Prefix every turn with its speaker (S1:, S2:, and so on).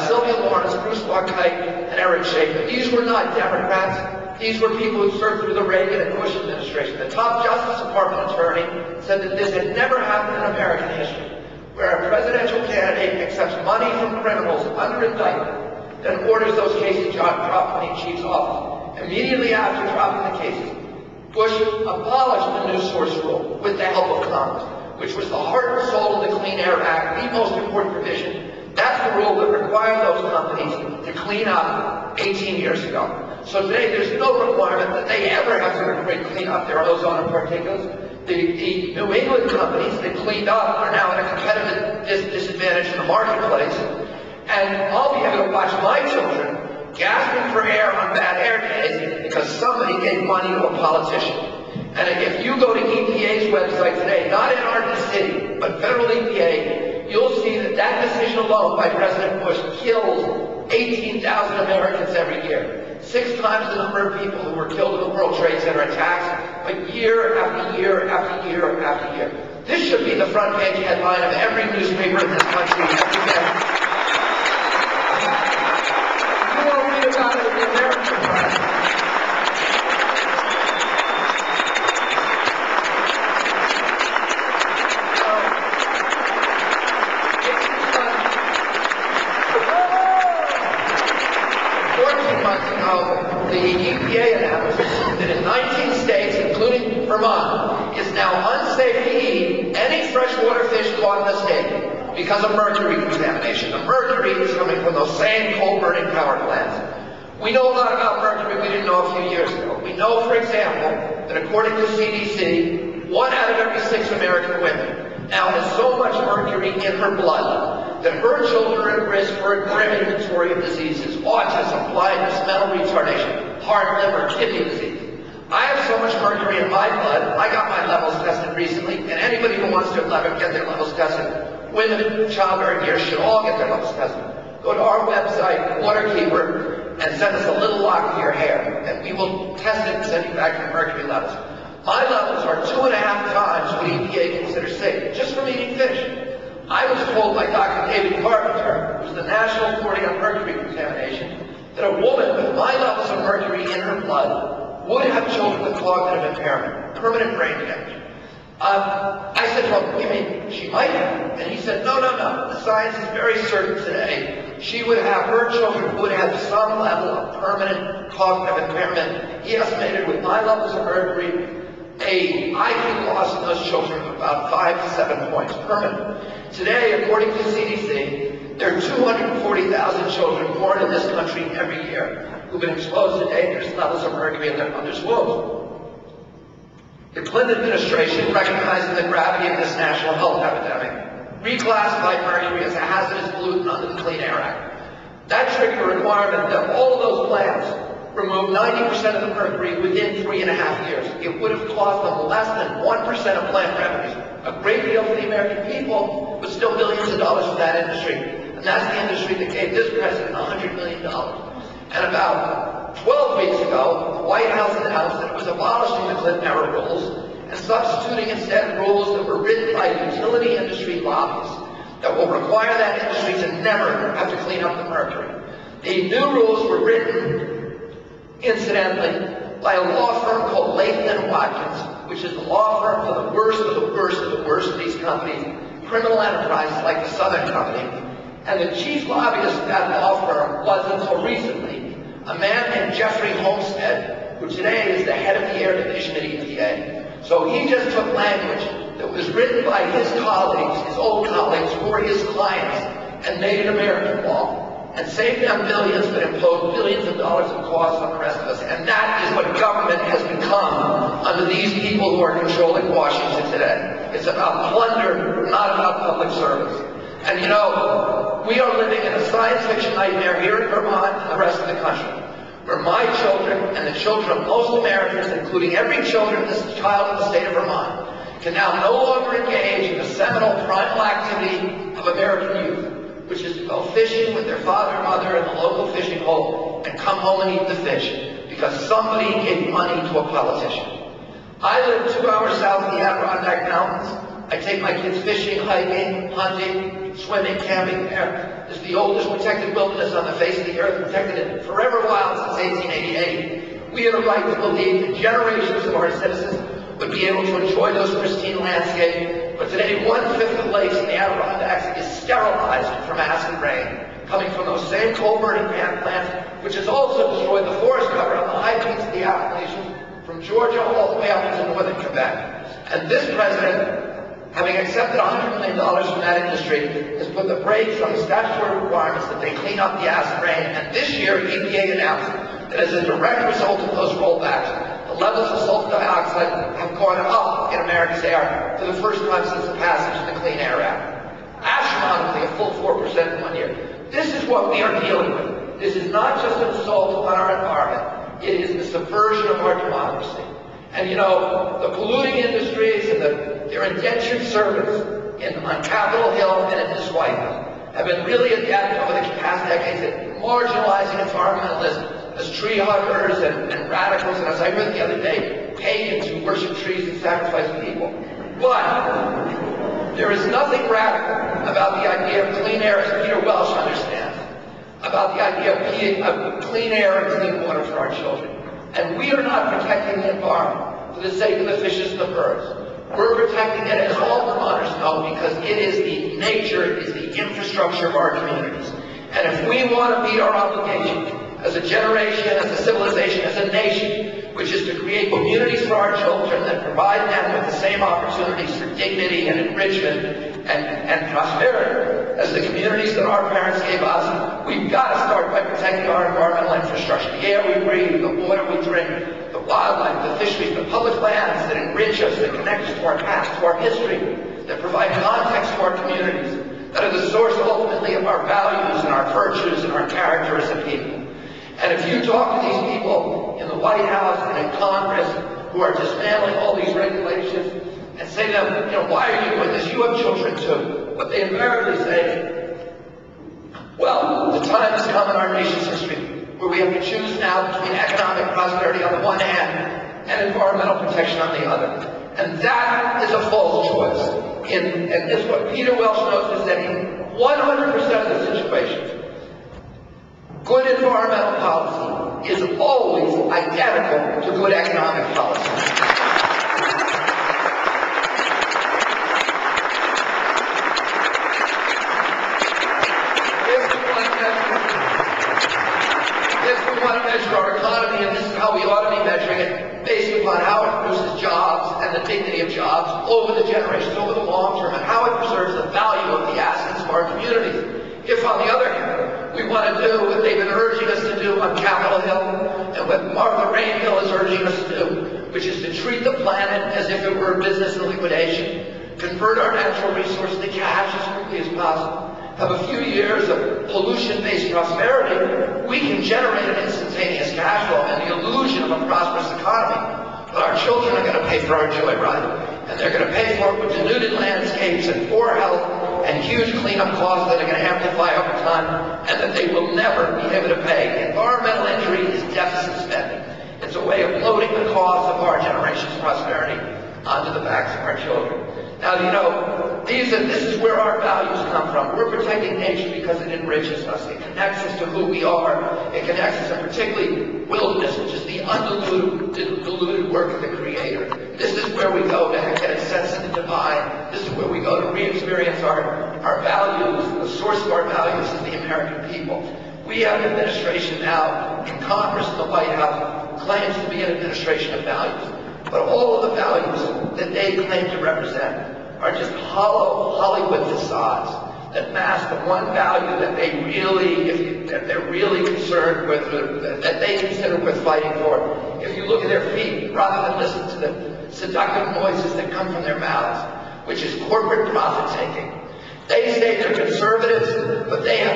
S1: Sylvia Lawrence, Bruce Wackheit, and Eric Schaefer. These were not Democrats. These were people who served through the Reagan and Bush administration. The top Justice Department attorney said that this had never happened in American history, where a presidential candidate accepts money from criminals under indictment, then orders those cases dropped when he achieves office. Immediately after dropping the cases, Bush abolished the new source rule with the help of Congress, which was the heart and soul of the Clean Air Act, the most important provision. That's the rule that required those companies to clean up 18 years ago. So today there's no requirement that they ever have to clean up their ozone and particulates. The New England companies that cleaned up are now at a competitive disadvantage in the marketplace. And I'll be able to watch my children gasping for air on bad air days because somebody gave money to a politician. And if you go to EPA's website today, not in our city, but federal EPA, you'll see that that decision alone by President Bush kills 18,000 Americans every year. 6 times the number of people who were killed in the World Trade Center attacks, but year after year after year after year. This should be the front page headline of every newspaper in this country every day. You won't read about it in the American press. The EPA announced that in 19 states, including Vermont, it's now unsafe to eat any freshwater fish caught in the state because of mercury contamination. The mercury is coming from those same coal-burning power plants. We know a lot about mercury we didn't know a few years ago. We know, for example, that according to CDC, 1 out of every 6 American women now has so much mercury in her blood that her children are at risk for a grim inventory of diseases: autism, blindness, mental retardation, heart, liver, kidney disease. I have so much mercury in my blood, I got my levels tested recently, and anybody who wants to get their levels tested, women, childbearing years, should all get their levels tested. Go to our website, Waterkeeper, and send us a little lock of your hair, and we will test it and send you back your mercury levels. My levels are 2.5 times what EPA considers safe, just from eating fish. I was told by Dr. David Carpenter, who's the national authority on mercury contamination, that a woman with my levels of mercury in her blood would have children with cognitive impairment, permanent brain damage. I said to him, you mean she might have? And he said, no. The science is very certain today. Her children would have some level of permanent cognitive impairment. He estimated with my levels of mercury, a IQ loss in those children of about 5 to 7 points, permanent. Today, according to CDC, there are 240,000 children born in this country every year who've been exposed to dangerous levels of mercury in their mother's womb. The Clinton administration, recognizing the gravity of this national health epidemic, reclassified mercury as a hazardous pollutant under the Clean Air Act. That triggered a requirement that all of those plants remove 90% of the mercury within 3.5 years. It would have cost them less than 1% of plant revenues. A great deal for the American people, but still billions of dollars for that industry. And that's the industry that gave this president $100 million. And about 12 weeks ago, the White House announced that it was abolishing the Clinton-era rules and substituting instead rules that were written by utility industry lobbyists that will require that industry to never have to clean up the mercury. The new rules were written, incidentally, by a law firm called Latham & Watkins, which is the law firm for the worst of the worst of the worst of these companies, criminal enterprises like the Southern Company. And the chief lobbyist of that law firm was, until recently, a man named Jeffrey Homestead, who today is the head of the Air Division at EPA. So he just took language that was written by his colleagues, his old colleagues, for his clients, and made it American law, and saved them billions, but imposed billions of dollars of costs on the rest of us. And that is what government has become under these people who are controlling Washington today. It's about plunder, not about public service. And you know, we are living in a science fiction nightmare here in Vermont and the rest of the country, where my children and the children of most Americans, including every child in the state of Vermont, can now no longer engage in the seminal primal activity of American youth, which is to go fishing with their father and mother in the local fishing hole and come home and eat the fish because somebody gave money to a politician. I live 2 hours south of the Adirondack Mountains. I take my kids fishing, hiking, hunting, swimming, camping there. is the oldest protected wilderness on the face of the earth, protected it forever wild since 1888. We have a right to believe that generations of our citizens would be able to enjoy those pristine landscapes. But today, 1/5 of the lakes in the Adirondacks is sterilized from acid rain, coming from those same coal-burning plants, which has also destroyed the forest cover on the high peaks of the Appalachians, from Georgia all the way up into northern Quebec. And this president, having accepted $100 million from that industry, has put the brakes on the statutory requirements that they clean up the acid rain. And this year, EPA announced that as a direct result of those rollbacks, the levels of sulfur dioxide have gone up in America's air for the first time since the passage of the Clean Air Act. Astronomically, a full 4% in 1 year. This is what we are dealing with. This is not just an assault on our environment. It is the subversion of our democracy. And you know, the polluting industries and their indentured servants on Capitol Hill and in this White House have been really adept over the past decades at marginalizing environmentalists as tree huggers and radicals, and as I heard the other day, pagans who worship trees and sacrifice people. But there is nothing radical about the idea of clean air, as Peter Welsh understands, about the idea of clean air and clean water for our children. And we are not protecting the environment for the sake of the fishes and the birds. We're protecting it, as all Vermonters know, because it is the nature, it is the infrastructure of our communities. And if we want to meet our obligations as a generation, as a civilization, as a nation, which is to create communities for our children that provide them with the same opportunities for dignity and enrichment and prosperity as the communities that our parents gave us, we've got to start by protecting our environmental infrastructure, the air we breathe, the water we drink, the wildlife, the fisheries, the public lands that enrich us, that connect us to our past, to our history, that provide context to our communities, that are the source ultimately of our values and our virtues and our character as a people. And if you talk to these people in the White House and in Congress who are dismantling all these regulations and say to them, you know, why are you doing this? You have children too. What they invariably say, well, the time has come in our nation's history where we have to choose now between economic prosperity on the one hand and environmental protection on the other. And that is a false choice. And this is what Peter Welsh knows, is that in 100% of the situations, good environmental policy is always identical to good economic policy. If we want to measure our economy, and this is how we ought to be measuring it, based upon how it produces jobs and the dignity of jobs over the generations, over the long term, and how it preserves the value of the assets of our communities. If, on the other hand, we want to do what they've been urging us to do on Capitol Hill, and what Martha Rainville is urging us to do, which is to treat the planet as if it were a business in liquidation, convert our natural resources to cash as quickly as possible, have a few years of pollution-based prosperity, we can generate an instantaneous cash flow and the illusion of a prosperous economy. But our children are going to pay for our joyride, and they're going to pay for it with denuded landscapes and poor health and huge cleanup costs that are going to amplify over time, and that they will never be able to pay. Environmental injury is deficit spending. It's a way of loading the cost of our generation's prosperity onto the backs of our children. Now, you know, this is where our values come from. We're protecting nature because it enriches us. It connects us to who we are. It connects us, and particularly wilderness, which is the undiluted work of the Creator. This is where we go to get a sense of the divine. This is where we go to re-experience our values. The source of our values is the American people. We have an administration now in Congress and the White House who claims to be an administration of values. But all of the values that they claim to represent are just hollow Hollywood facades that mask the one value that they're really concerned with, that they consider worth fighting for. If you look at their feet, rather than listen to the seductive noises that come from their mouths, which is corporate profit-taking. They say they're conservatives, but they have